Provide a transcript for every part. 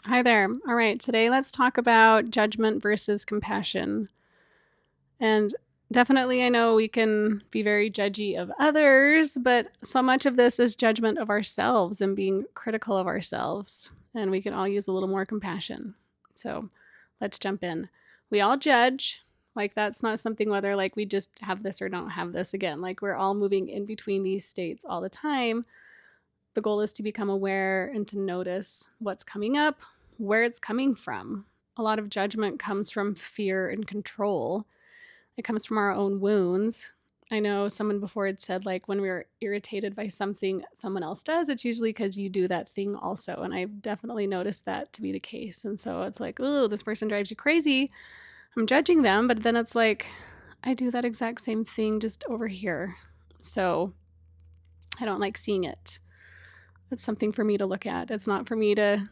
Hi there. All right, today let's talk about judgment versus compassion. And definitely, I know we can be very judgy of others, but so much of this is judgment of ourselves and being critical of ourselves. And we can all use a little more compassion. So let's jump in. We all judge. Like, that's not something whether like we just have this or don't have this again. Like, we're all moving in between these states all the time. The goal is to become aware and to notice what's coming up, where it's coming from. A lot of judgment comes from fear and control. It comes from our own wounds. I know someone before had said, like, when we're irritated by something someone else does, it's usually because you do that thing also. And I've definitely noticed that to be the case. And so it's like, oh, this person drives you crazy. I'm judging them. But then it's like, I do that exact same thing just over here. So I don't like seeing it. It's something for me to look at. It's not for me to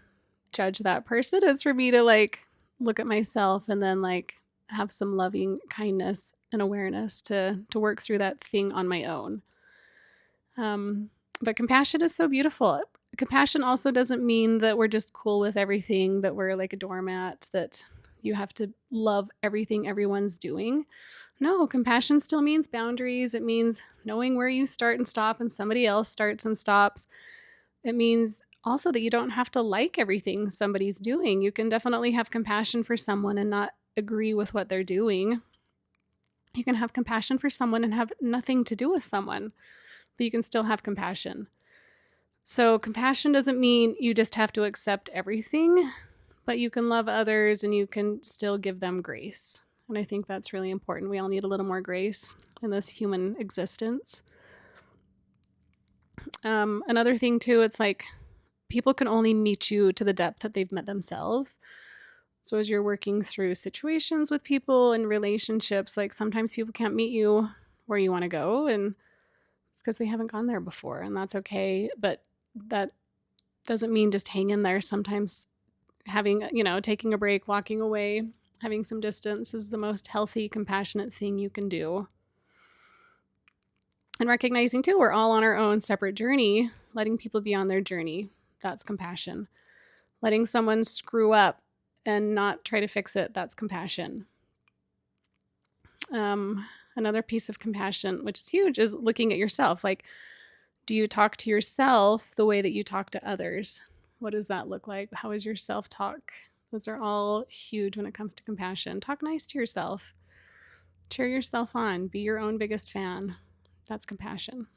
judge that person. It's for me to like look at myself and then like have some loving kindness and awareness to work through that thing on my own. But compassion is so beautiful. Compassion also doesn't mean that we're just cool with everything, that we're like a doormat, that you have to love everything everyone's doing. No, compassion still means boundaries. It means knowing where you start and stop and somebody else starts and stops. It means also that you don't have to like everything somebody's doing. You can definitely have compassion for someone and not agree with what they're doing. You can have compassion for someone and have nothing to do with someone, but you can still have compassion. So, compassion doesn't mean you just have to accept everything, but you can love others and you can still give them grace. And I think that's really important. We all need a little more grace in this human existence. Another thing, too, it's like people can only meet you to the depth that they've met themselves. So as you're working through situations with people and relationships, like sometimes people can't meet you where you want to go, and it's because they haven't gone there before, and that's okay. But that doesn't mean just hang in there. Sometimes having, taking a break, walking away, having some distance is the most healthy, compassionate thing you can do. And recognizing too, we're all on our own separate journey, letting people be on their journey. That's compassion. Letting someone screw up and not try to fix it, that's compassion. Another piece of compassion, which is huge, is looking at yourself. Like, do you talk to yourself the way that you talk to others? What does that look like? How is your self-talk? Those are all huge when it comes to compassion. Talk nice to yourself. Cheer yourself on. Be your own biggest fan. That's compassion.